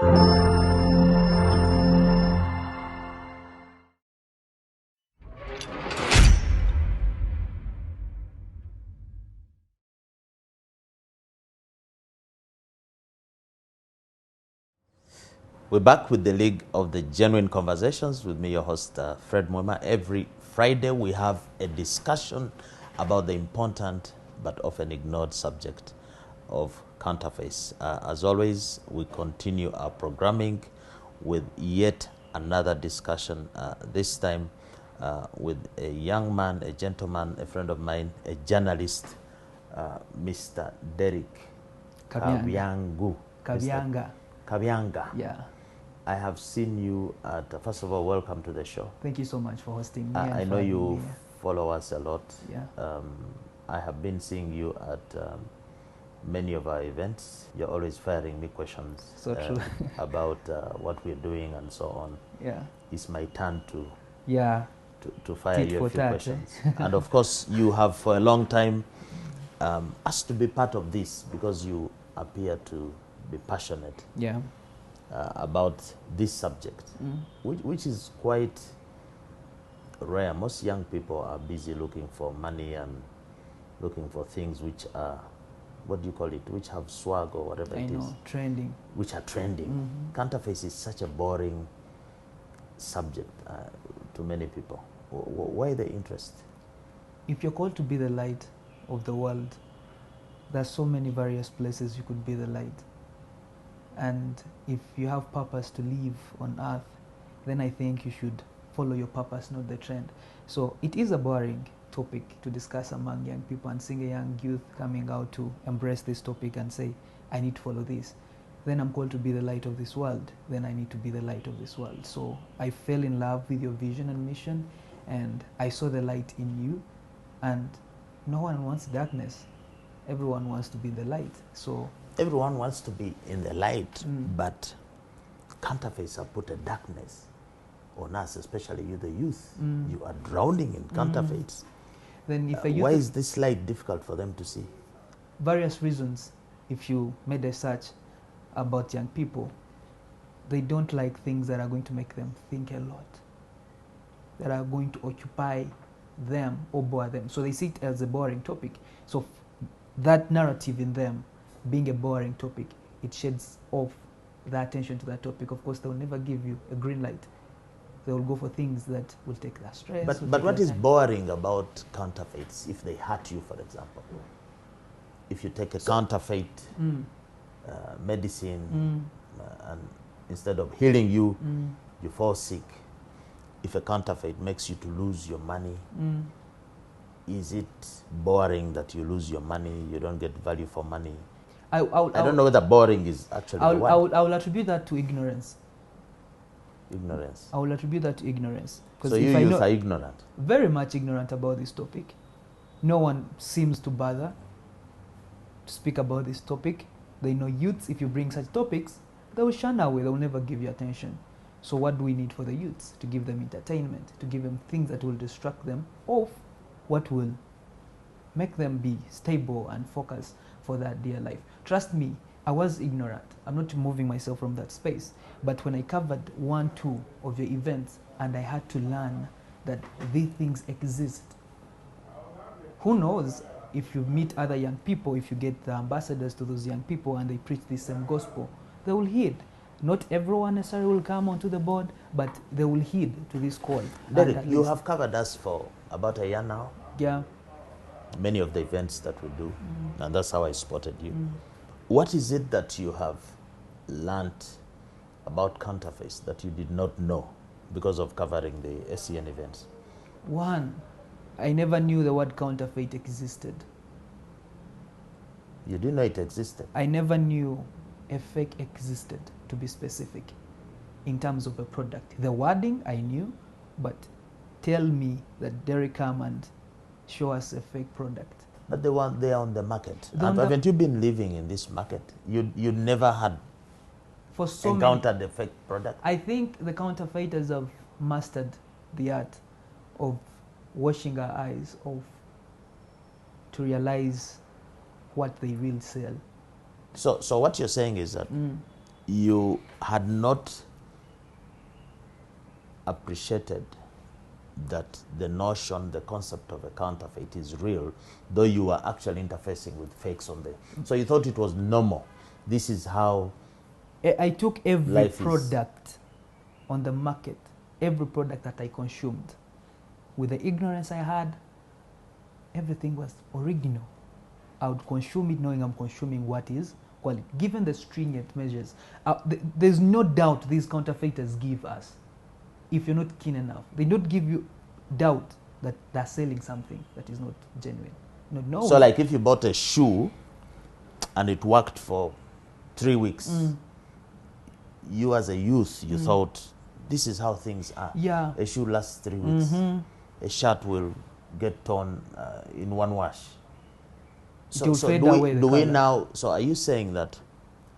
We're back with the League of the Genuine Conversations with me, your host, Fred Mwema. Every Friday, we have a discussion about the important but often ignored subject of counterfeits. As always, we continue our programming with yet another discussion, this time with a young man, a gentleman, a friend of mine, a journalist, Mr. Derek Kabyangu. Kabyanga. Yeah. I have seen you at, first of all, welcome to the show. Thank you so much for hosting me. I know you follow us a lot. Yeah. I have been seeing you at many of our events. You're always firing me questions So true. about what we're doing and so on. Yeah. It's my turn to fire Tit you a for few tat, questions. And of course, you have for a long time asked to be part of this because you appear to be passionate. Yeah. About this subject, which is quite rare. Most young people are busy looking for money and looking for things which are, what do you call it, which have swag or whatever it is. Trending. Which are trending. Counterfeits is such a boring subject to many people. Why the interest? If you're called to be the light of the world, there's so many various places you could be the light. And if you have purpose to live on earth, then I think you should follow your purpose, not the trend. So it is a boring topic to discuss among young people, and seeing a young youth coming out to embrace this topic and say, I need to follow this. Then I'm called to be the light of this world. Then I need to be the light of this world. So I fell in love with your vision and mission, and I saw the light in you. And no one wants darkness. Everyone wants to be the light. So everyone wants to be in the light, but counterfeits have put a darkness on us, especially you, the youth. You are drowning in counterfeits. Then if a youth why is this light difficult for them to see? Various reasons. If you made a search about young people, they don't like things that are going to make them think a lot, that are going to occupy them or bore them. So they see it as a boring topic. So that narrative in them being a boring topic, it shades off the attention to that topic. Of course, they will never give you a green light. They will go for things that will take their stress. But what is boring about counterfeits if they hurt you, for example? If you take a counterfeit medicine and instead of healing you, you fall sick. If a counterfeit makes you to lose your money, is it boring that you lose your money, you don't get value for money? I don't know whether boring is actually the word. I will attribute that to ignorance. Ignorance. I will attribute that to ignorance. So you youth are ignorant? Very much ignorant about this topic. No one seems to bother to speak about this topic. They know youths, if you bring such topics, they will shun away, they will never give you attention. So what do we need for the youths? To give them entertainment, to give them things that will distract them off what will make them be stable and focused for that dear life. Trust me, I was ignorant. I'm not moving myself from that space. But when I covered 1, 2 of your events and I had to learn that these things exist, who knows if you meet other young people, if you get the ambassadors to those young people and they preach the same gospel, they will heed. Not everyone necessarily will come onto the board, but they will heed to this call. Derek, you have covered us for about a year now. Yeah. Many of the events that we do, and that's how I spotted you. What is it that you have learned about counterfeits that you did not know because of covering the SCN events? One, I never knew the word counterfeit existed. You didn't know it existed? I never knew a fake existed, to be specific, in terms of a product. The wording I knew, but tell me that Derek come and show us a fake product. But they are on the market. Haven't you been living in this market? You never had encountered a fake product? I think the counterfeiters have mastered the art of washing our eyes off to realize what they will sell. So what you're saying is that you had not appreciated that the notion, the concept of a counterfeit is real, though you were actually interfacing with fakes on there. So you thought it was normal. This is how I took every life is. product on the market, every product that I consumed, with the ignorance I had, everything was original. I would consume it knowing I'm consuming what is quality, given the stringent measures. There's no doubt these counterfeiters give us, if you're not keen enough. They don't give you doubt that they're selling something that is not genuine. No. So like if you bought a shoe and it worked for 3 weeks, you as a youth, you thought, this is how things are. Yeah. A shoe lasts 3 weeks. A shirt will get torn in one wash. It will fade do away the we colour. now, so are you saying that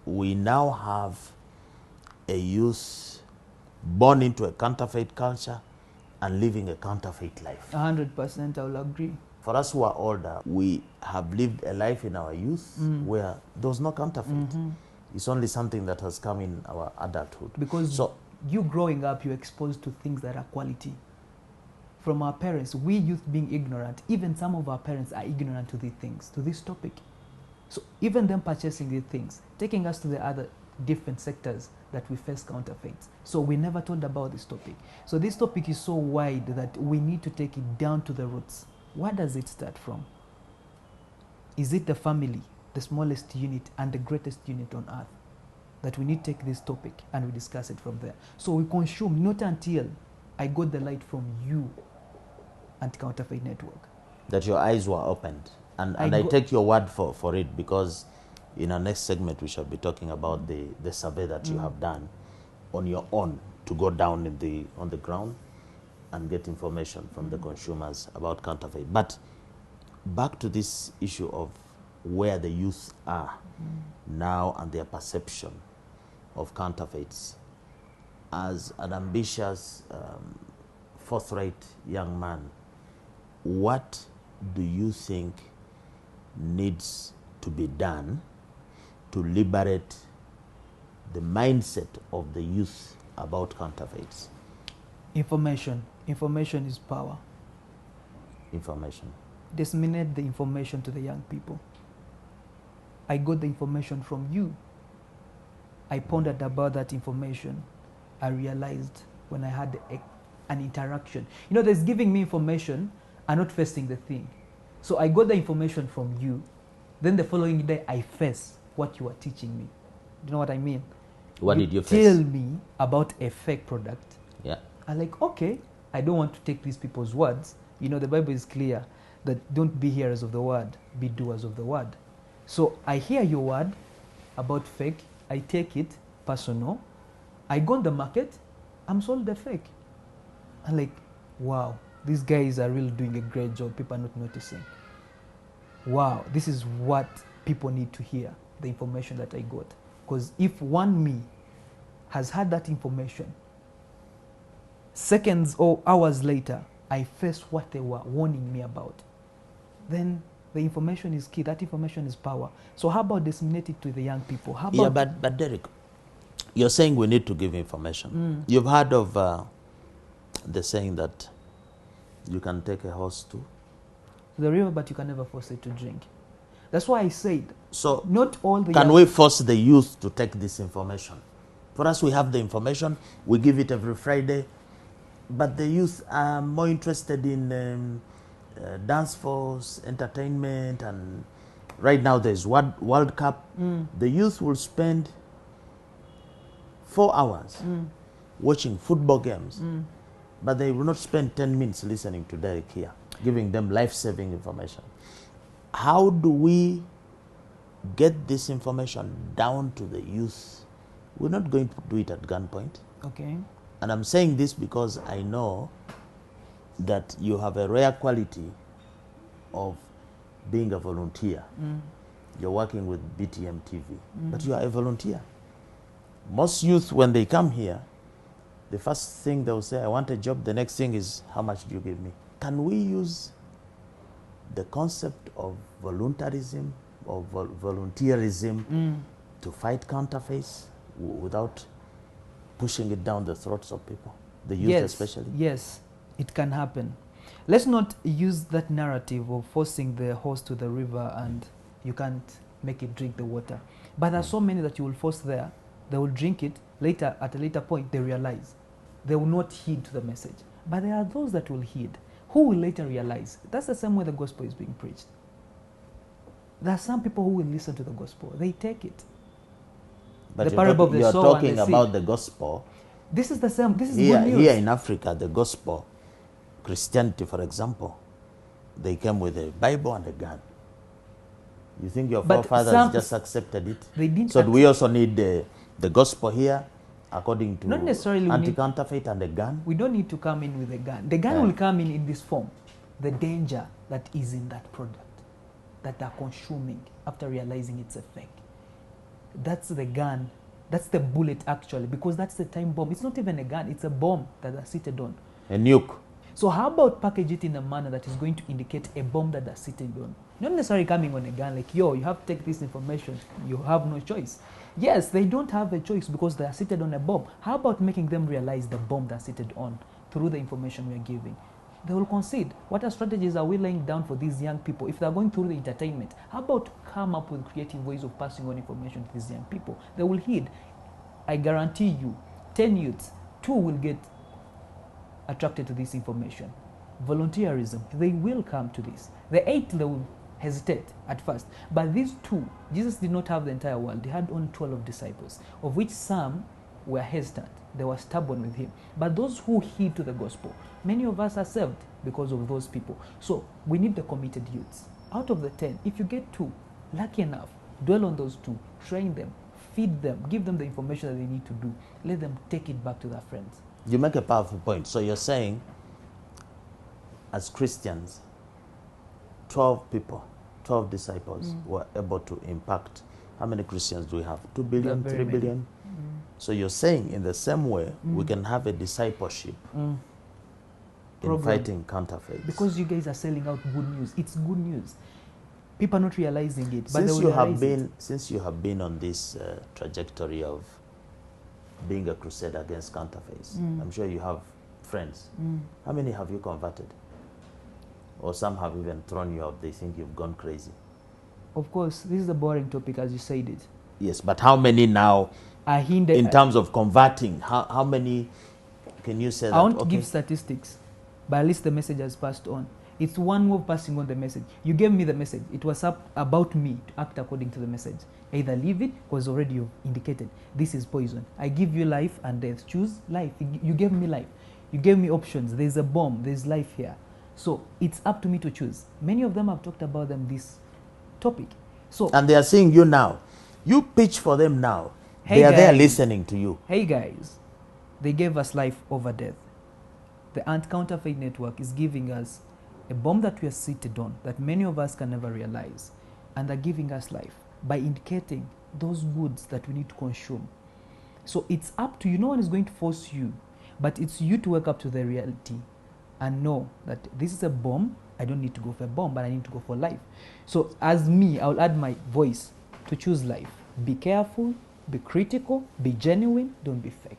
we now have a youth born into a counterfeit culture and living a counterfeit life? 100% I will agree. For us who are older, we have lived a life in our youth where there was no counterfeit. It's only something that has come in our adulthood. Because so, you growing up, you're exposed to things that are quality. From our parents, we youth being ignorant, even some of our parents are ignorant to these things, to this topic. So even them purchasing these things, taking us to the other different sectors that we face counterfeits. So we never told about this topic. So this topic is so wide that we need to take it down to the roots. Where does it start from? Is it the family, the smallest unit and the greatest unit on earth? That we need to take this topic and we discuss it from there. So we consume, not until I got the light from you, Anti-Counterfeit Network. that your eyes were opened. And I take your word for it, because in our next segment we shall be talking about the survey that you have done on your own to go down on the ground and get information from the consumers about counterfeit. But back to this issue of where the youth are now and their perception of counterfeits. As an ambitious, forthright young man, what do you think needs to be done to liberate the mindset of the youth about counterfeits? Information. Information is power. Information. Disseminate the information to the young people. I got the information from you. I pondered about that information. I realized when I had an interaction. You know, there's giving me information and not facing the thing. So I got the information from you. Then the following day, I face what you are teaching me. Do you know what I mean? What did you face? Tell me about a fake product. Yeah. I'm like, okay, I don't want to take these people's words. You know, the Bible is clear that don't be hearers of the word, be doers of the word. So I hear your word about fake. I take it personal. I go on the market. I'm sold the fake. I'm like, wow, these guys are really doing a great job. People are not noticing. Wow, this is what people need to hear, the information that I got. Because if one me has had that information, seconds or hours later, I face what they were warning me about, then the information is key. That information is power. So how about disseminate it to the young people? How about but Derek, you're saying we need to give information. You've heard of the saying that you can take a horse to the river, but you can never force it to drink. That's why I said, so not all the can young we force the youth to take this information? For us, we have the information. We give it every Friday. But the youth are more interested in dance force, entertainment, and right now there's World Cup. The youth will spend 4 hours watching football games, but they will not spend 10 minutes listening to Derek here, giving them life-saving information. How do we get this information down to the youth? We're not going to do it at gunpoint. Okay. And I'm saying this because I know that you have a rare quality of being a volunteer. You're working with BTM TV, but you are a volunteer. Most youth, when they come here, the first thing they'll say, I want a job. The next thing is, how much do you give me? Can we use the concept of volunteerism or volunteerism to fight counterfeits? without pushing it down the throats of people, the youth Yes, especially? yes, it can happen. Let's not use that narrative of forcing the horse to the river and you can't make it drink the water. But there are so many that you will force there, they will drink it, later, at a later point, they realize. They will not heed to the message. But there are those that will heed, who will later realize. That's the same way the gospel is being preached. There are some people who will listen to the gospel, they take it. But The you're parable of the you're sower and talking the seed. about the gospel. This is the same, this is Here, good news. here in Africa, the gospel, Christianity, for example, they came with a Bible and a gun. You think your But forefathers some- just accepted it? They didn't So do we also need the gospel here, according to Not necessarily we need- anti-counterfeit and a gun? We don't need to come in with a gun. The gun Yeah. will come in this form. The danger that is in that product that they're consuming after realizing it's a fake. That's the gun. That's the bullet, actually, because that's the time bomb. It's not even a gun. It's a bomb that they're seated on. A nuke. So how about package it in a manner that is going to indicate a bomb that they're seated on? Not necessarily coming on a gun like, yo, you have to take this information. You have no choice. Yes, they don't have a choice because they are seated on a bomb. How about making them realize the bomb they're seated on through the information we are giving? They will concede. What strategies are we laying down for these young people? If they're going through the entertainment, how about come up with creative ways of passing on information to these young people? They will heed. I guarantee you, 10 youths, 2 will get attracted to this information. Volunteerism, they will come to this. The 8, they will hesitate at first. But these 2, Jesus did not have the entire world. He had only 12 disciples, of which some were hesitant. They were stubborn with him. But those who heed to the gospel, many of us are saved because of those people. So we need the committed youths. Out of the 10, if you get 2, lucky enough, dwell on those 2, train them, feed them, give them the information that they need to do. Let them take it back to their friends. You make a powerful point. So you're saying, as Christians, 12 people, 12 disciples were able to impact. How many Christians do we have? 2 billion, There are 3 very billion? So you're saying in the same way, we can have a discipleship in Program. fighting counterfeits. Because you guys are selling out good news. It's good news. People are not realizing it, but they since will you have realize been it. since you have been on this trajectory of being a crusader against counterfeits, I'm sure you have friends. How many have you converted? Or some have even thrown you out. They think you've gone crazy. Of course, this is a boring topic, as you said it. Yes, but how many now, I hindered. in terms of converting, how many can you say that? I won't okay, give statistics, but at least the message has passed on. It's one way of passing on the message. You gave me the message. It was about me to act according to the message. Either leave it, because already you've indicated this is poison. I give you life and death. Choose life. You gave me life. You gave me options. There's a bomb. There's life here. So it's up to me to choose. Many of them have talked about them this topic. So and they are seeing you now. You pitch for them now. Hey, they are there guys. listening to you. hey guys, they gave us life over death. The Anti-Counterfeit Network is giving us a bomb that we are seated on that many of us can never realize. And they're giving us life by indicating those goods that we need to consume. So it's up to you. No one is going to force you, but it's you to wake up to the reality and know that this is a bomb. I don't need to go for a bomb, but I need to go for life. So as me, I'll add my voice to choose life. Be careful, be critical, be genuine, don't be fake.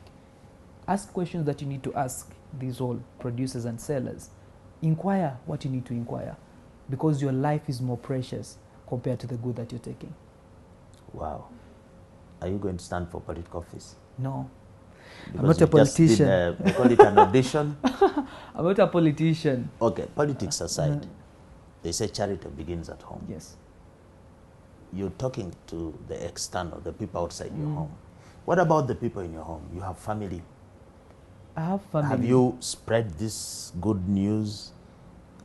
Ask questions that you need to ask these all producers and sellers. Inquire what you need to inquire, because your life is more precious compared to the good that you're taking. Wow. Are you going to stand for political office? No, Because not a you just did, politician. they call it an audition. I'm not a politician. Okay, politics aside, they say charity begins at home. Yes. You're talking to the external, the people outside your home. What about the people in your home? You have family. I have family. Have you spread this good news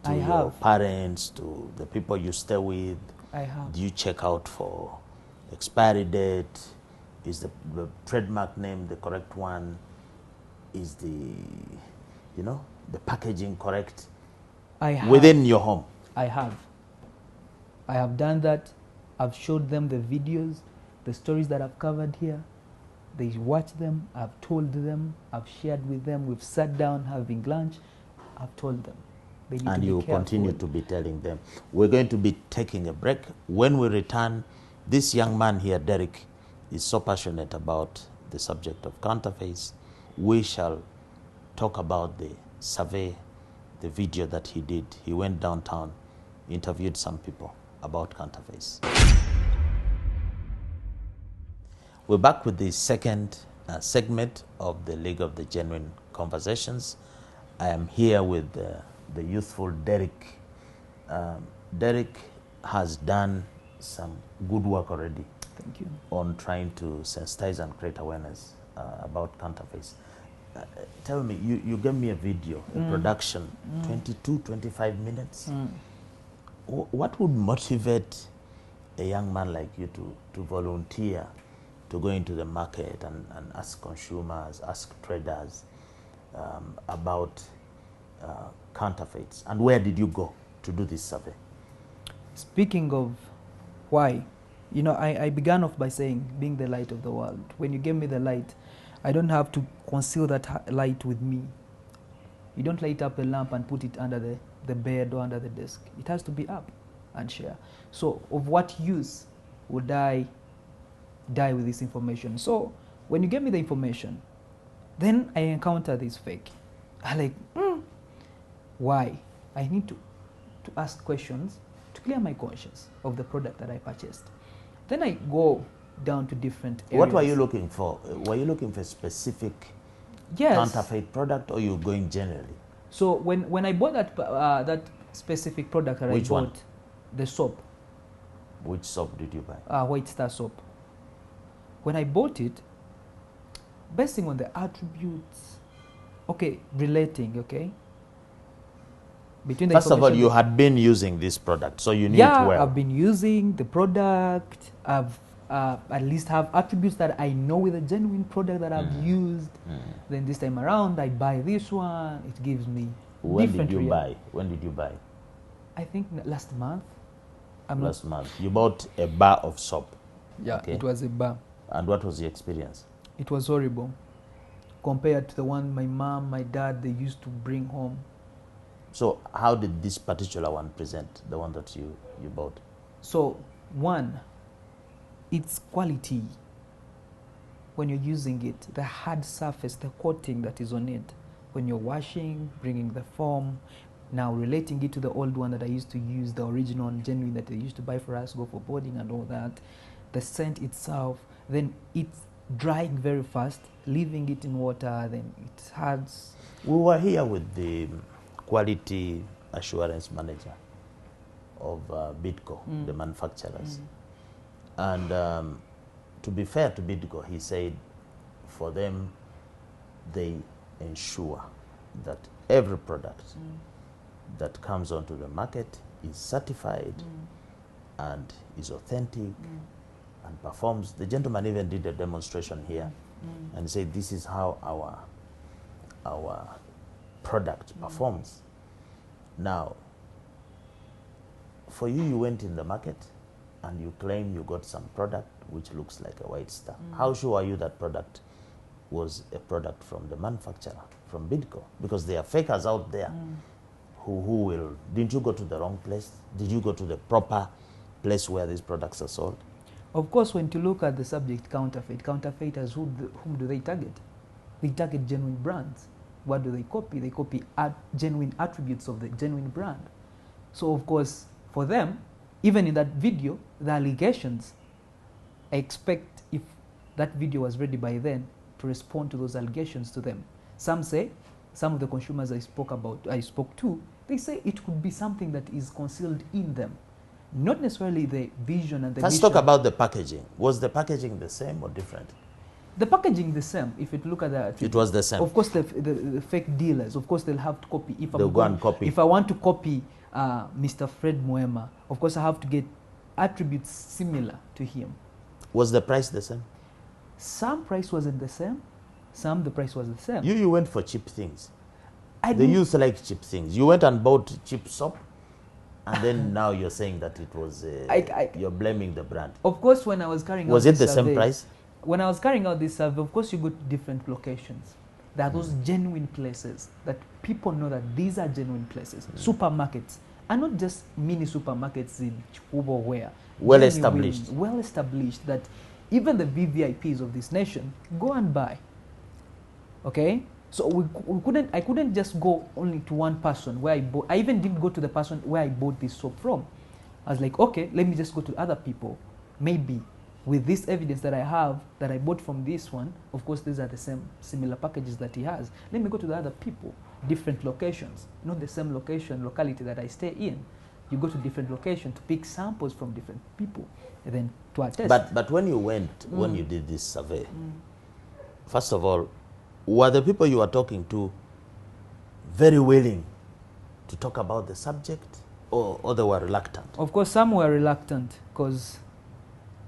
to I your have. parents, to the people you stay with? I have. Do you check out for expiry date? Is the trademark name the correct one? Is the packaging correct? I have. Within your home? I have. I have done that. I've showed them the videos, the stories that I've covered here. They watch them. I've told them. I've shared with them. We've sat down having lunch. I've told them. They need And to be you careful. continue to be telling them. We're going to be taking a break. When we return, this young man here, Derek, is so passionate about the subject of counterfeits. We shall talk about the survey, the video that he did. He went downtown, interviewed some people about counterfeits. We're back with the second segment of the League of the Genuine Conversations. I am here with the youthful Derek. Derek has done some good work already. Thank you. On trying to sensitize and create awareness about counterfeits. Tell me, you gave me a video, a production, 22, 25 minutes. What would motivate a young man like you to volunteer to go into the market and ask consumers, ask traders about counterfeits? And where did you go to do this survey? Speaking of why, you know, I began off by saying being the light of the world. When you gave me the light, I don't have to conceal that light with me. You don't light up a lamp and put it under the bed or under the desk. It has to be up and share. So of what use would I die with this information? So when you gave me the information, then I encounter this fake. I like, why? I need to ask questions to clear my conscience of the product that I purchased. Then I go down to different areas. What were you looking for? Were you looking for a specific counterfeit product, or you going generally? So when I bought that specific product that Which I bought, one? the soap. Which soap did you buy? White Star soap. When I bought it, basing on the attributes, relating, between the First of all, information you had been using this product, so you knew it well. I've been using the product. I've at least have attributes that I know with a genuine product that I've used. Then this time around, I buy this one. It gives me different buy? When did you buy? I think last month. Last month. You bought a bar of soap. Yeah, it was a bar. And what was the experience? It was horrible compared to the one my mom, my dad, they used to bring home. So how did this particular one present, the one that you bought? So one, it's quality. When you're using it, the hard surface, the coating that is on it, when you're washing, bringing the foam, now relating it to the old one that I used to use, the original and genuine that they used to buy for us, go for boarding and all that, the scent itself, then it's drying very fast, leaving it in water, then it has... We were here with the quality assurance manager of Bidco, the manufacturers. And to be fair to Bidco, he said for them, they ensure that every product that comes onto the market is certified and is authentic and performs. The gentleman even did a demonstration here and said this is how our product performs. Now, for you went in the market and you claim you got some product which looks like a White Star. How sure are you that product was a product from the manufacturer, from Bidco? Because there are fakers out there who will... Didn't you go to the wrong place? Did you go to the proper place where these products are sold? Of course, when you look at the subject counterfeiters, whom do they target? They target genuine brands. What do they copy? They copy genuine attributes of the genuine brand. So, of course, for them, even in that video, the allegations, I expect if that video was ready by then to respond to those allegations to them. Some say, some of the consumers I spoke to, they say it could be something that is concealed in them. Not necessarily the vision and the Let's mission. talk about the packaging. Was the packaging the same or different? The packaging the same. If you look at the... It was the same. Of course, the fake dealers, of course, they'll have to copy. They'll go and copy. If I want to copy Mr. Fred Moema, of course, I have to get attributes similar to him. Was the price the same? Some price wasn't the same. Some the price was the same. You went for cheap things. They used to like cheap things. You went and bought cheap soap, and then now you're saying that it was... you're blaming the brand. Of course, when I was carrying out Was it the survey, same price? When I was carrying out this survey, of course, you go to different locations. There are those genuine places that people know that these are genuine places. Supermarkets, and not just mini supermarkets in Chihuahua where. Well established. Well established, that even the VVIPs of this nation, go and buy. Okay? So I couldn't just go only to one person where I bought. I even didn't go to the person where I bought this soap from. I was like, okay, let me just go to other people. Maybe with this evidence that I have that I bought from this one, of course these are the same similar packages that he has. Let me go to the other people, different locations, not the same locality that I stay in. You go to different locations to pick samples from different people and then to attest. But when you went, when you did this survey, first of all, were the people you were talking to very willing to talk about the subject, or they were reluctant? Of course, some were reluctant because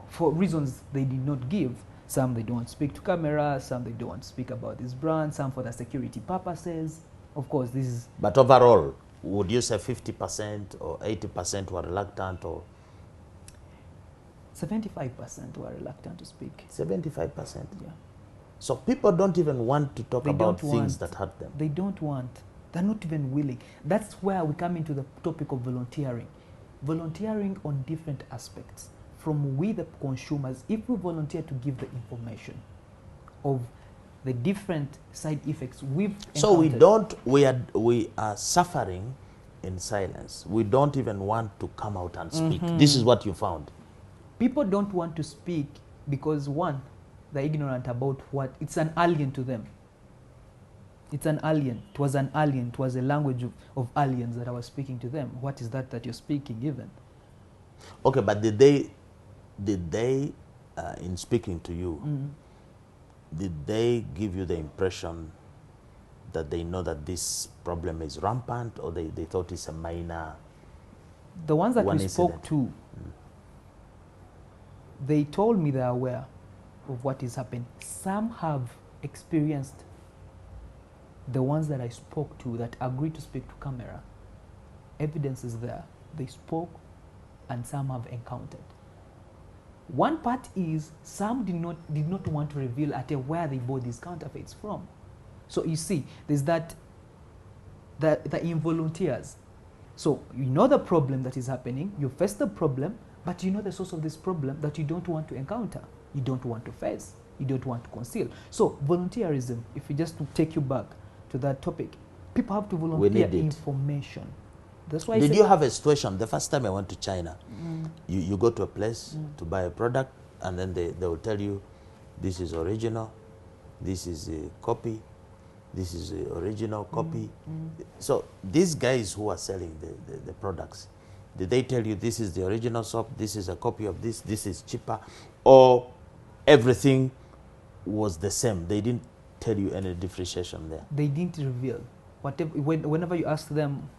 for reasons they did not give. Some they don't want to speak to camera, some they don't want to speak about this brand, some for the security purposes. Of course, this is... But overall, would you say 50% or 80% were reluctant, or 75% were reluctant to speak. 75%? Yeah. So people don't even want to talk They about don't things want. that hurt them. They don't want. They're not even willing. That's where we come into the topic of volunteering. Volunteering on different aspects. From we the consumers, if we volunteer to give the information of the different side effects we've encountered. So we are suffering in silence. We don't even want to come out and speak. This is what you found. People don't want to speak because, one, they're ignorant about what, it's an alien to them. It's an alien. It was an alien. It was a language of aliens that I was speaking to them. What is that you're speaking even? Okay, but did they in speaking to you, did they give you the impression that they know that this problem is rampant, or they thought it's a minor? The ones that we incident? spoke to, they told me they're aware of what is happening. Some have experienced, the ones that I spoke to that agreed to speak to camera, evidence is there. They spoke, and some have encountered. One part is some did not want to reveal at where they bought these counterfeits from. So you see, there's the involunteers. So you know the problem that is happening, you face the problem, but you know the source of this problem that you don't want to encounter, you don't want to face, you don't want to conceal. So volunteerism, if we just to take you back to that topic, people have to volunteer information. That's why Did you have a situation, the first time I went to China, you go to a place to buy a product, and then they will tell you, this is original, this is a copy, this is the original copy. So these guys who are selling the products, did they tell you this is the original soap, this is a copy of this is cheaper, or everything was the same? They didn't tell you any differentiation there? They didn't reveal. Whenever you ask them,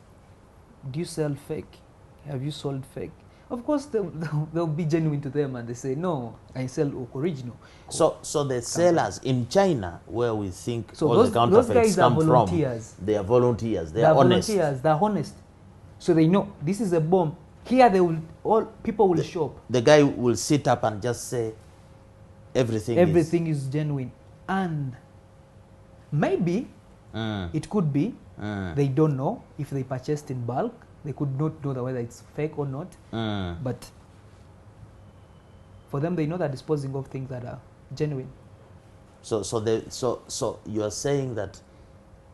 do you sell fake? Have you sold fake? Of course, they'll be genuine to them, and they say, no, I sell original. So the sellers in China, where we think all the counterfeits come from, they are volunteers. They are honest. They're honest. So they know this is a bomb. Here, people will shop. The guy will sit up and just say, everything is genuine. And maybe it could be they don't know if they purchased in bulk. They could not know whether it's fake or not. But for them, they know they're disposing of things that are genuine. So you are saying that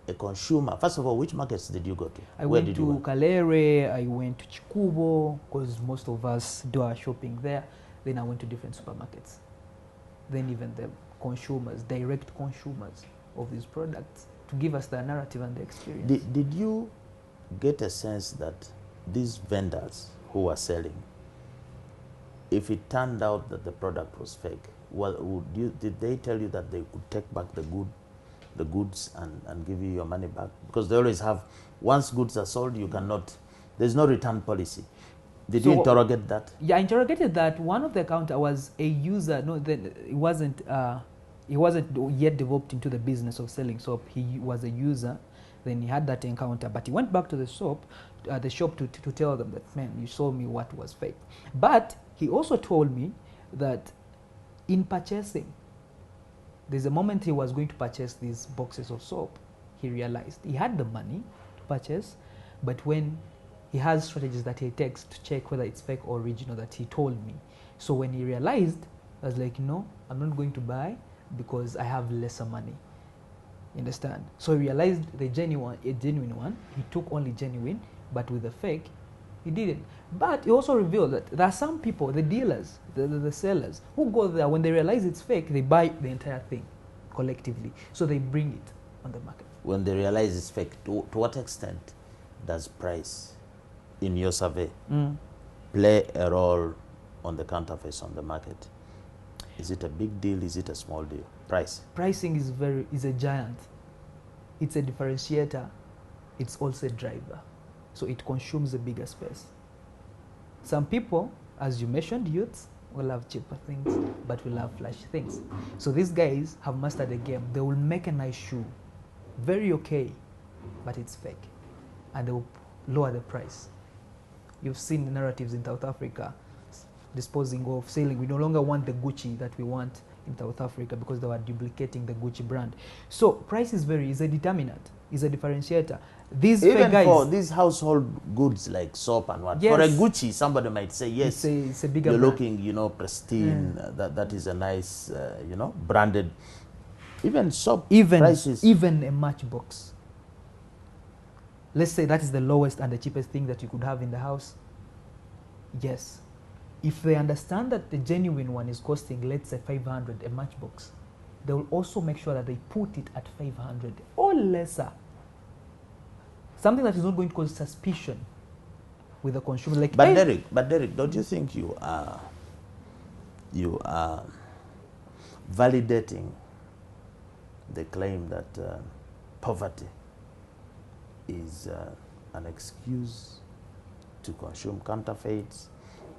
a consumer, first of all, which markets did you go to? I went to Kalere, I went to Chikubo, because most of us do our shopping there. Then I went to different supermarkets. Then even the consumers, direct consumers of these products, to give us the narrative and the experience. Did you get a sense that these vendors who are selling, if it turned out that the product was fake, did they tell you that they could take back the goods and give you your money back? Because they always have, once goods are sold, you cannot, there's no return policy. Did you interrogate that? Yeah, I interrogated that. One of the accountant was a user. No, he wasn't yet developed into the business of selling soap. He was a user. Then he had that encounter, but he went back to the shop to tell them that, man, you sold me what was fake. But he also told me that in purchasing, there's a moment he was going to purchase these boxes of soap. He realized he had the money to purchase, but when he has strategies that he takes to check whether it's fake or original that he told me. So when he realized I was like, no, I'm not going to buy because I have lesser money. You understand? So he realized a genuine one. He took only genuine, but with the fake, he didn't. But he also revealed that there are some people, the dealers, the sellers, who go there when they realize it's fake, they buy the entire thing collectively. So they bring it on the market. When they realize it's fake, to what extent does price, in your survey, play a role on the counterfeits on the market? Is it a big deal? Is it a small deal? Price. Pricing is a giant. It's a differentiator. It's also a driver. So it consumes a bigger space. Some people, as you mentioned, youths, will have cheaper things, but will have flashy things. So these guys have mastered the game. They will make a nice shoe, very okay, but it's fake. And they will lower the price. You've seen the narratives in South Africa disposing of, saying we no longer want the Gucci that we want in South Africa because they were duplicating the Gucci brand. So price is a determinant, is a differentiator. These Even guys, for these household goods like soap and what, yes, for a Gucci, somebody might say, yes, it's a bigger you're brand. looking, pristine, that is a nice, branded, even soap prices. Even a matchbox. Let's say that is the lowest and the cheapest thing that you could have in the house. Yes. If they understand that the genuine one is costing, let's say 500 a matchbox, they will also make sure that they put it at 500 or lesser. Something that is not going to cause suspicion with the consumer. Like, But Derek, don't you think you are validating the claim that poverty is an excuse to consume counterfeits,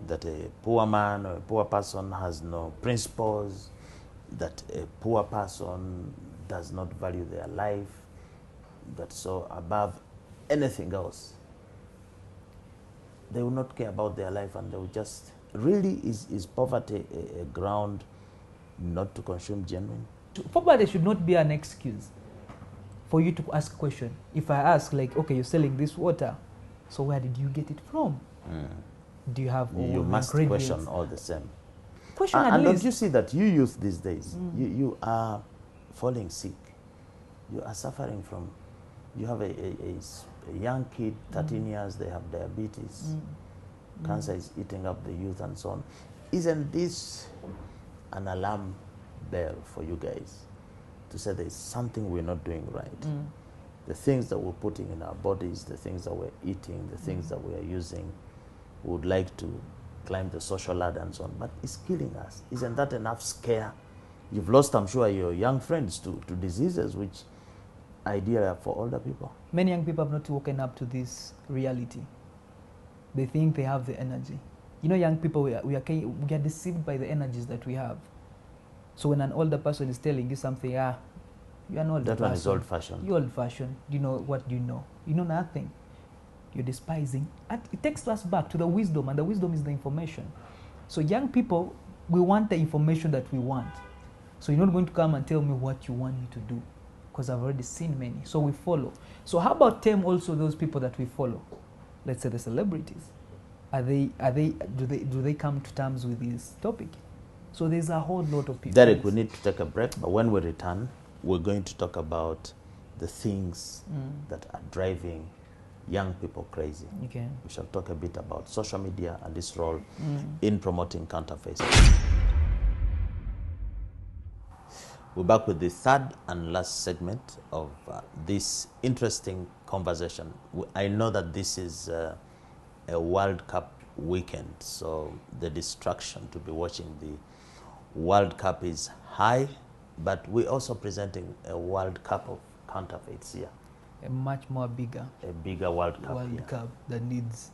that a poor man or a poor person has no principles, that a poor person does not value their life, that so above anything else, they will not care about their life and they will just, really, is poverty a ground not to consume genuine? Poverty should not be an excuse for you to ask a question. If I ask, like, okay, you're selling this water, so where did you get it from? Do you have all You the must ingredients? question all the same. Question at And least. don't you see that you youth these days, you are falling sick. You are suffering from, you have a young kid, 13 years, they have diabetes. Cancer is eating up the youth and so on. Isn't this an alarm bell for you guys to say there's something we're not doing right? The things that we're putting in our bodies, the things that we're eating, the things that we're using, we would like to climb the social ladder and so on, but it's killing us. Isn't that enough scare? You've lost, I'm sure, your young friends to diseases which ideally are for older people. Many young people have not woken up to this reality. They think they have the energy. Young people, we are deceived by the energies that we have. So when an older person is telling you something, you're an older person. That one is old-fashioned. You're old-fashioned. What do you know? You know nothing. You're despising. And it takes us back to the wisdom, and the wisdom is the information. So young people, we want the information that we want. So you're not going to come and tell me what you want me to do, because I've already seen many. So we follow. So how about also those people that we follow? Let's say the celebrities. Do they come to terms with this topic? So there's a whole lot of people. Derek, we need to take a break, but when we return, we're going to talk about the things that are driving young people crazy. Okay. We shall talk a bit about social media and its role in promoting counterfeits. We're back with the third and last segment of this interesting conversation. I know that this is a World Cup weekend, so the distraction to be watching the World Cup is high, but we're also presenting a World Cup of counterfeits here. A much more bigger World Cup. World Cup that needs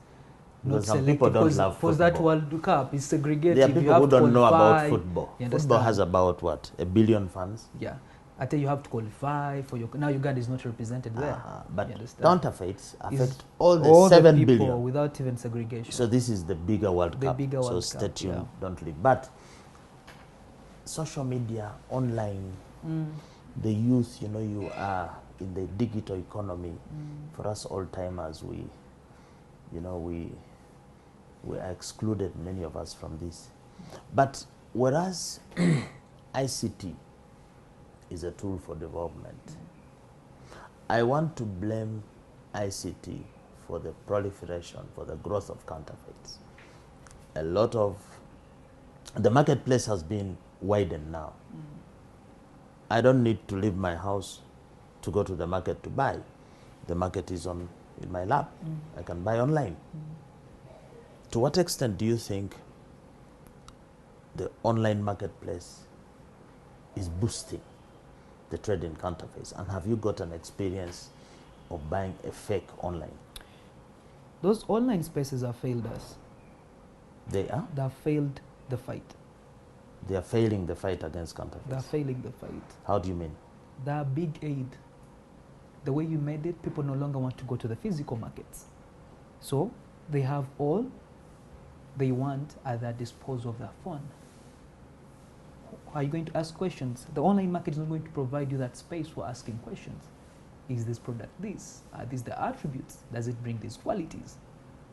Because some people don't love football. Because that World Cup is segregated. There are people who don't know about qualify. football. Football has about, what, 1 billion fans? Yeah. I tell you have to qualify for your... Now Uganda is not represented there. But counterfeits affect all all 7 the people billion. without even segregation. So this is the bigger World Cup. Bigger so World stay Cup, tuned, yeah. don't leave. But social media, online, the youth, you are in the digital economy. For us old-timers, we are excluded, many of us, from this. But whereas ICT is a tool for development, I want to blame ICT for the proliferation, for the growth of counterfeits. A lot of the marketplace has been widened now. I don't need to leave my house to go to the market to buy. The market is in my lap. I can buy online. To what extent do you think the online marketplace is boosting the trade in counterfeits? And have you got an experience of buying a fake online? Those online spaces have failed us. They are? They have failed the fight. They are failing the fight against counterfeits. They are failing the fight. How do you mean? They are big aid. The way you made it, people no longer want to go to the physical markets. So they have all they want at their disposal of their phone. Are you going to ask questions? The online market is not going to provide you that space for asking questions. Is this product this? Are these the attributes? Does it bring these qualities?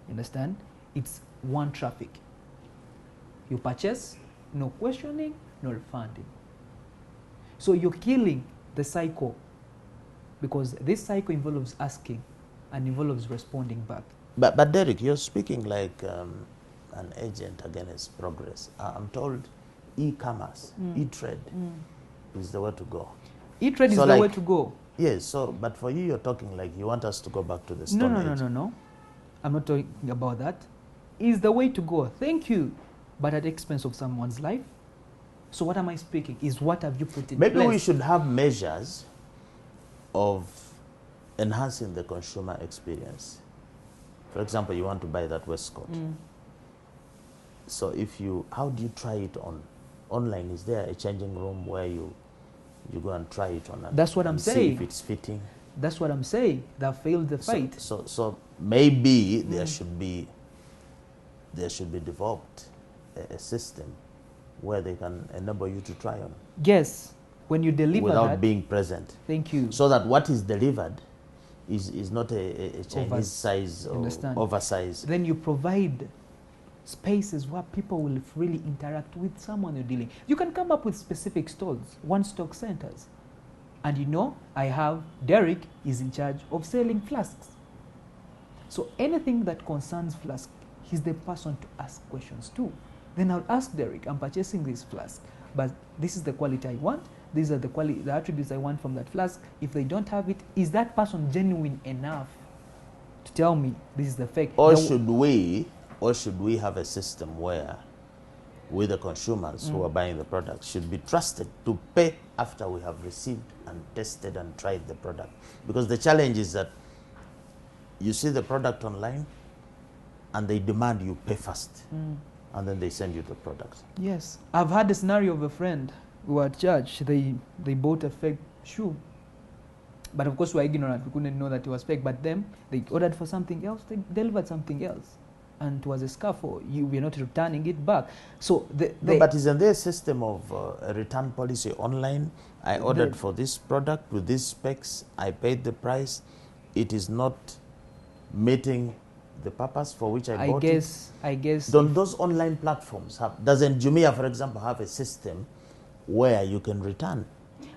You understand? It's one traffic. You purchase, no questioning, no refunding. So you're killing the cycle, because this cycle involves asking and involves responding back. But Derek, you're speaking like an agent against progress. I'm told e-commerce, e-trade is the way to go. E-trade is the way to go. Yes, so, but for you, you're talking like you want us to go back to the Stone Age. No. I'm not talking about that. Is the way to go. Thank you. But at the expense of someone's life. So what am I speaking? Is what have you put in place? Maybe we should have measures of enhancing the consumer experience. For example, you want to buy that waistcoat. So if you, how do you try it on? Online, is there a changing room where you go and try it on? That's what I'm saying. See if it's fitting. That's what I'm saying. That failed the fight. So maybe there should be developed a system where they can enable you to try on. Yes, when you deliver without being present. Thank you. So that what is delivered is not a Chinese size or oversized. Then you provide spaces where people will really interact with someone you're dealing. You can come up with specific stalls, one-stop centers. And you know, Derek is in charge of selling flasks. So anything that concerns flask, he's the person to ask questions to. Then I'll ask Derek, I'm purchasing this flask, but this is the quality I want. These are the attributes I want from that flask. If they don't have it, is that person genuine enough to tell me this is the fake? Or should we have a system where we, the consumers who are buying the product, should be trusted to pay after we have received and tested and tried the product? Because the challenge is that you see the product online and they demand you pay first, and then they send you the product. Yes. I've had a scenario of a friend who at church, they bought a fake shoe. But of course we were ignorant, we couldn't know that it was fake. But them, they ordered for something else, they delivered something else. And it was a scarf, we're not returning it back. So no, but isn't there a system of a return policy online? I ordered for this product with these specs, I paid the price, it is not meeting the purpose for which I bought it. I guess. Don't those online platforms have, doesn't Jumia, for example, have a system where you can return?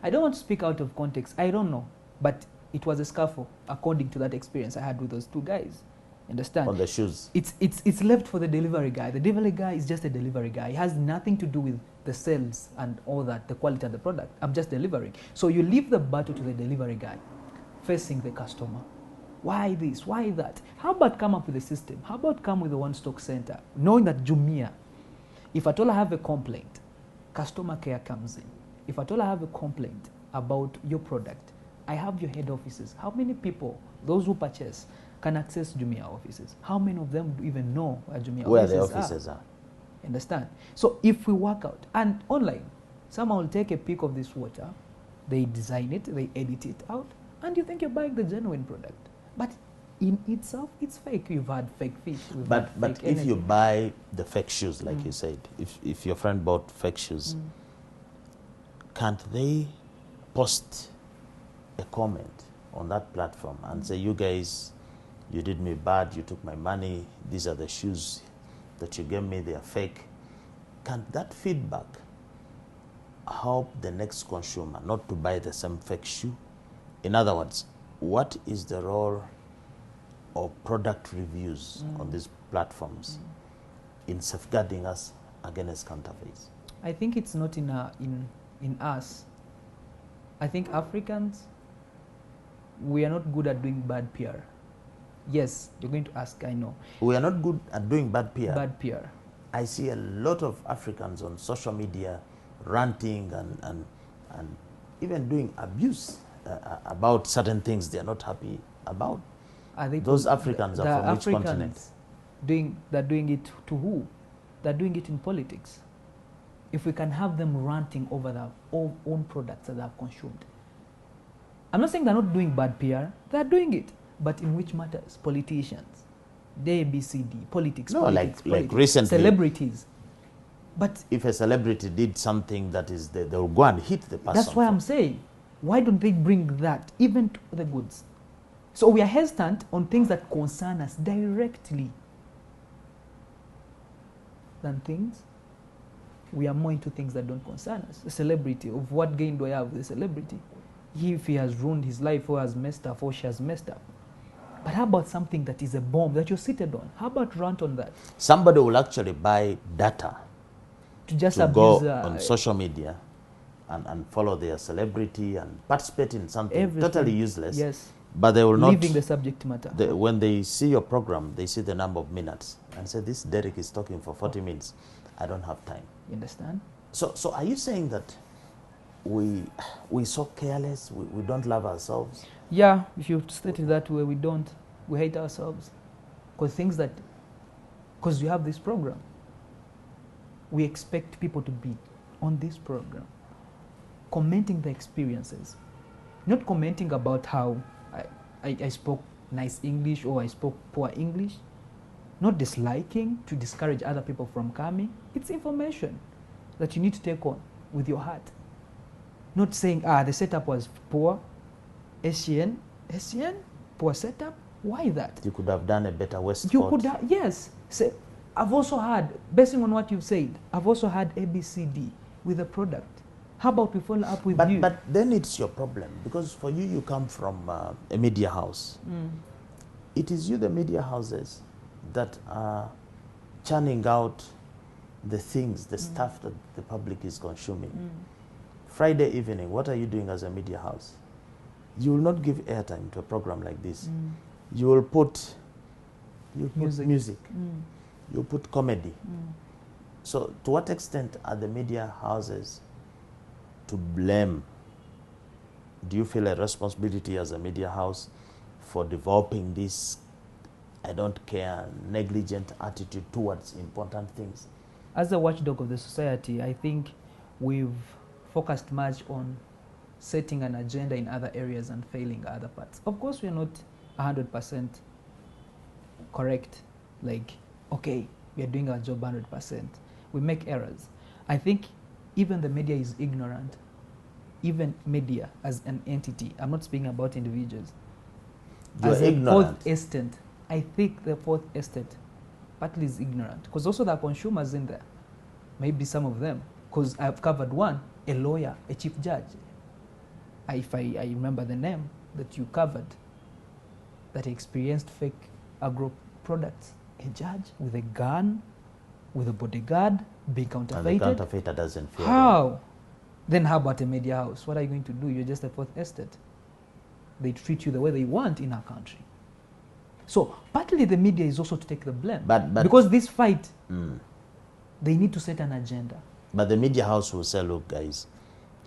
I don't want to speak out of context, I don't know. But it was a scarf, according to that experience I had with those two guys. Understand? On the shoes. It's left for the delivery guy. The delivery guy is just a delivery guy. He has nothing to do with the sales and all that, the quality of the product. I'm just delivering. So you leave the battle to the delivery guy, facing the customer. Why this? Why that? How about come up with a system? How about come with a one-stop center? Knowing that Jumia, if at all I have a complaint, customer care comes in. If at all I have a complaint about your product, I have your head offices. How many people, those who purchase, can access Jumia offices? How many of them even know where Jumia where offices are? the offices are? Understand? So if we work out, and online, someone will take a pic of this water, they design it, they edit it out, and you think you're buying the genuine product. But in itself, it's fake. You've had fake fish. But if you buy the fake shoes, like you said, if your friend bought fake shoes, can't they post a comment on that platform and say, you guys, you did me bad, you took my money, these are the shoes that you gave me, they are fake. can that feedback help the next consumer not to buy the same fake shoe? In other words, what is the role of product reviews on these platforms in safeguarding us against counterfeits? I think it's not in us. I think Africans, we are not good at doing bad PR. Yes, you're going to ask, I know. We are not good at doing bad PR. Bad PR. I see a lot of Africans on social media ranting and even doing abuse about certain things they are not happy about. Are they Those Africans are from which continent? They're doing it to who? They're doing it in politics. If we can have them ranting over their own products that they have consumed. I'm not saying they're not doing bad PR. They're doing it. But in which matters? Politicians. The ABCD. Politics. No, politics, like recently. Celebrities. But if a celebrity did something that is, they'll go and hit the person. That's why I'm saying, why don't they bring that even to the goods? So we are hesitant on things that concern us directly than things. We are more into things that don't concern us. A celebrity, of what gain do I have with a celebrity? If he has ruined his life or has messed up or she has messed up. But how about something that is a bomb that you're seated on? How about rant on that? Somebody will actually buy data to just to go on social media and follow their celebrity and participate in something totally useless. Yes. But they will not. Leaving the subject matter. When they see your program, they see the number of minutes and say, this Derek is talking for 40 minutes. I don't have time. You understand? So are you saying that we're so careless, we don't love ourselves? Yeah, if you state it that way, we don't. We hate ourselves. Because we have this program. We expect people to be on this program, commenting the experiences, not commenting about how I spoke nice English or I spoke poor English, not disliking to discourage other people from coming. It's information that you need to take on with your heart. Not saying, the setup was poor, Asian, poor setup. Why that? You could have done a better waistcoat. You could have, yes. So I've also had, based on what you've said, I've also had ABCD with a product. How about we follow up with you? But then it's your problem, because for you, you come from a media house. It is you, the media houses, that are churning out the things, the stuff that the public is consuming. Friday evening, what are you doing as a media house? You will not give airtime to a program like this. You will put music. You put comedy. So to what extent are the media houses to blame? Do you feel a responsibility as a media house for developing this I don't care, negligent attitude towards important things? As a watchdog of the society, I think we've focused much on setting an agenda in other areas and failing other parts. Of course, we're not 100% correct. Like, okay, we are doing our job 100%. We make errors. I think even the media is ignorant. Even media as an entity. I'm not speaking about individuals. You're as a ignorant. fourth estate, I think the fourth estate partly is ignorant. Because also there are consumers in there. Maybe some of them. Because I've covered one, a lawyer, a chief judge. If I remember the name that you covered, that experienced fake agro products. A judge with a gun, with a bodyguard, being counterfeited. And the counterfeiter doesn't fear How? them. Then how about a media house? What are you going to do? You're just a fourth estate. They treat you the way they want in our country. So partly the media is also to take the blame. But because this fight, they need to set an agenda. But the media house will say, look, guys,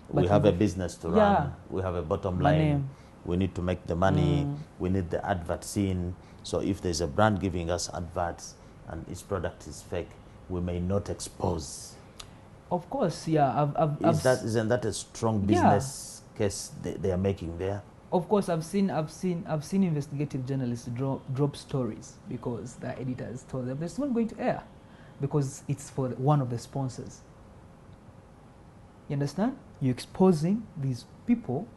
we have a business to run. We have a bottom line. We need to make the money. We need the advert seen. So if there's a brand giving us adverts and its product is fake, we may not expose. Of course, yeah. Isn't that a strong business case they are making there? Of course, I've seen investigative journalists drop stories because the editors told them it's not going to air because it's for one of the sponsors. You understand? You're exposing these people.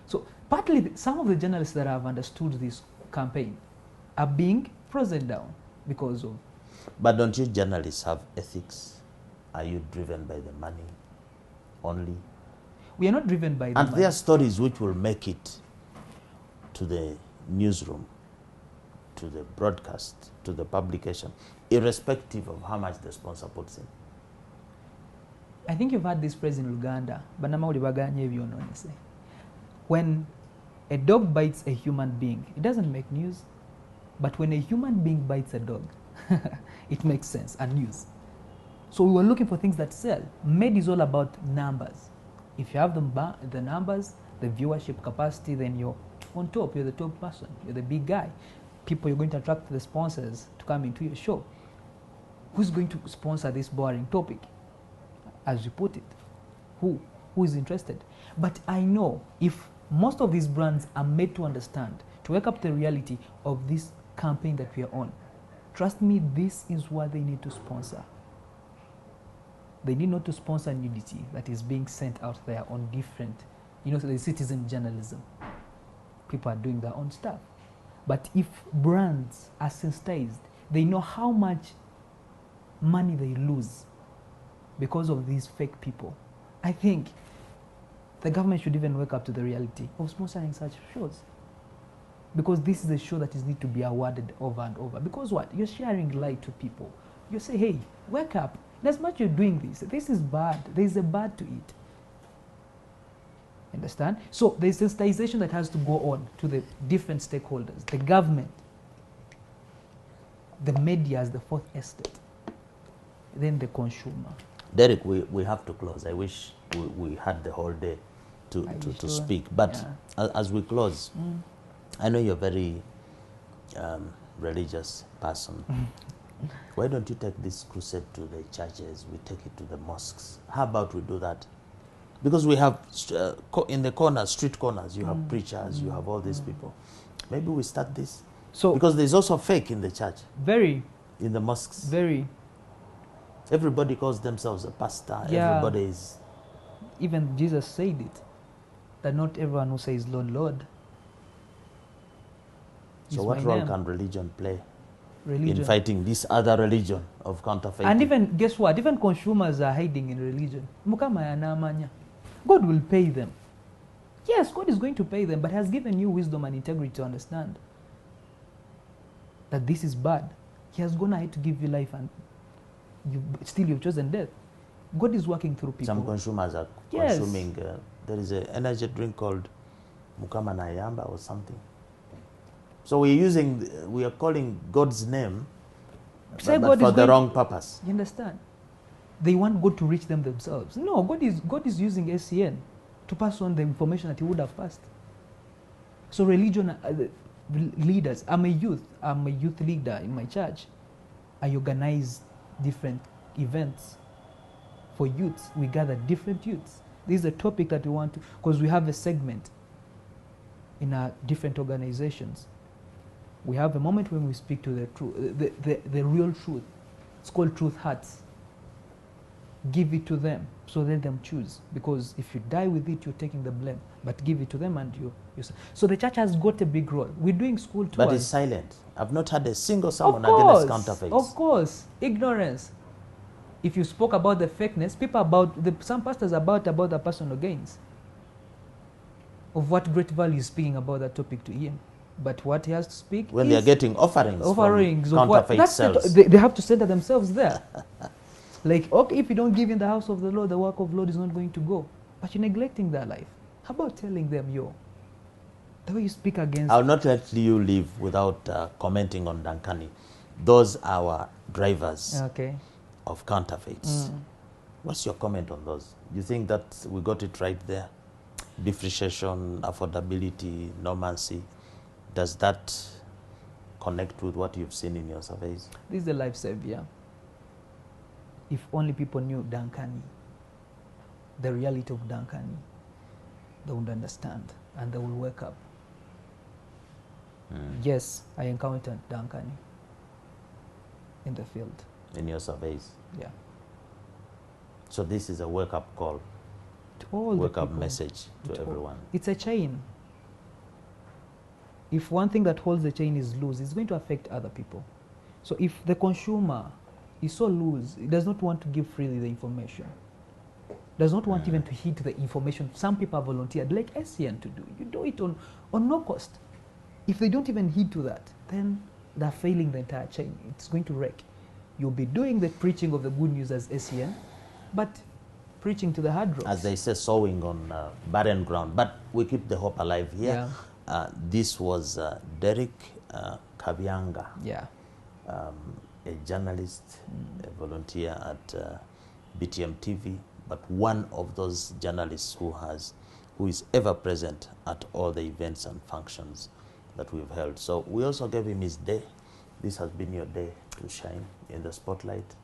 So partly some of the journalists that have understood this campaign are being frozen down because of. But don't you journalists have ethics? Are you driven by the money only? We are not driven by the And money. there are stories which will make it to the newsroom, to the broadcast, to the publication, irrespective of how much the sponsor puts in. I think you've had this phrase in Uganda, but when a dog bites a human being, it doesn't make news. But when a human being bites a dog, it makes sense and news. So we were looking for things that sell. Med is all about numbers. If you have the numbers, the viewership capacity, then you're on top. You're the top person. You're the big guy. People, you're going to attract the sponsors to come into your show. Who's going to sponsor this boring topic? As you put it, who is interested? But I know if most of these brands are made to understand, to wake up the reality of this campaign that we are on, trust me, this is what they need to sponsor. They need not to sponsor nudity that is being sent out there on different, so the citizen journalism. People are doing their own stuff. But if brands are sensitized, they know how much money they lose because of these fake people. I think the government should even wake up to the reality of sponsoring such shows. Because this is a show that is need to be awarded over and over. Because what? You're sharing light to people. You say, hey, wake up. As much you're doing this is bad. There's a bad to it. Understand? So there's sensitization that has to go on to the different stakeholders. The government, the media as the fourth estate, then the consumer. Derek, we have to close. I wish we had the whole day to speak. But as we close, I know you're a very religious person. Why don't you take this crusade to the churches? We take it to the mosques. How about we do that? Because we have, in the corners, street corners, you have preachers, you have all these people. Maybe we start this. So, because there's also fake in the church. Very. In the mosques. Very. Everybody calls themselves a pastor. Yeah. Everybody is. Even Jesus said it, that not everyone who says Lord, Lord. So what role can religion play in fighting this other religion of counterfeit? And even, guess what? Even consumers are hiding in religion. God will pay them. Yes, God is going to pay them, but has given you wisdom and integrity to understand that this is bad. He has gone ahead to give you life, and you've chosen death. God is working through people. Some consumers are consuming, there is an energy drink called Mukama Nayamba or something. So we are calling God's name, but for the wrong purpose. You understand? They want God to reach them themselves. No, God is using SCN to pass on the information that he would have passed. So religion, leaders, I'm a youth leader in my church. I organize different events for youths. We gather different youths. This is a topic that we want to, because we have a segment in our different organizations. We have a moment when we speak to the truth, the real truth. It's called Truth Hearts. Give it to them, so let them choose. Because if you die with it, you're taking the blame. But give it to them and you. So the church has got a big role. We're doing school tours. But it's silent. I've not had a single sermon against counterfeits. Of course. Ignorance. If you spoke about the fakeness, some pastors about the personal gains. Of what great value is speaking about that topic to him. But what he has to speak when they're getting offerings from counterfeit cells. They have to center themselves there. Like, okay, if you don't give in the house of the Lord, the work of the Lord is not going to go. But you're neglecting their life. How about telling them, the way you speak against... I'll not let you leave without commenting on Dankani. Those are our drivers of counterfeits. What's your comment on those? You think that we got it right there? Differentiation, affordability, normancy. Does that connect with what you've seen in your surveys? This is the life savior. If only people knew Dankani, the reality of Dankani, they would understand and they will wake up. Yes, I encountered Dankani in the field. In your surveys? Yeah. So this is a wake-up call, to all wake-up message to everyone. It's a chain. If one thing that holds the chain is loose, it's going to affect other people. So if the consumer is so loose. It does not want to give freely the information. Does not want even to hit the information some people have volunteered, like SCN, to do. You do it on no cost. If they don't even heed to that, then they're failing the entire chain. It's going to wreck. You'll be doing the preaching of the good news as SCN, but preaching to the hard rocks. As they say, sowing on barren ground. But we keep the hope alive here. Yeah. This was Derek Kabianga, Yeah. a journalist, a volunteer at BTM TV, but one of those journalists who is ever present at all the events and functions that we've held. So we also gave him his day. This has been your day to shine in the spotlight.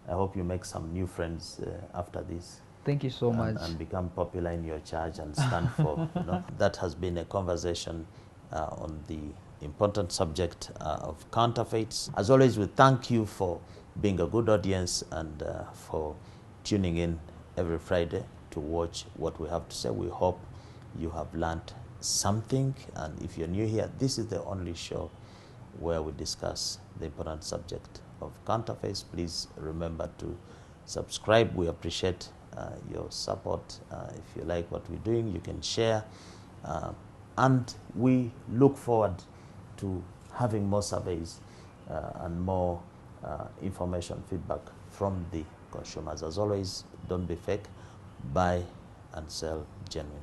I hope you make some new friends after this. Thank you so much. And become popular in your church and stand for, That has been a conversation on the important subject of counterfeits. As always, we thank you for being a good audience and for tuning in every Friday to watch what we have to say. We hope you have learned something, and if you're new here, this is the only show where we discuss the important subject of counterfeits. Please remember to subscribe. We appreciate your support. If you like what we're doing, you can share, and we look forward to having more surveys and more information feedback from the consumers. As always, don't be fake, buy and sell genuine.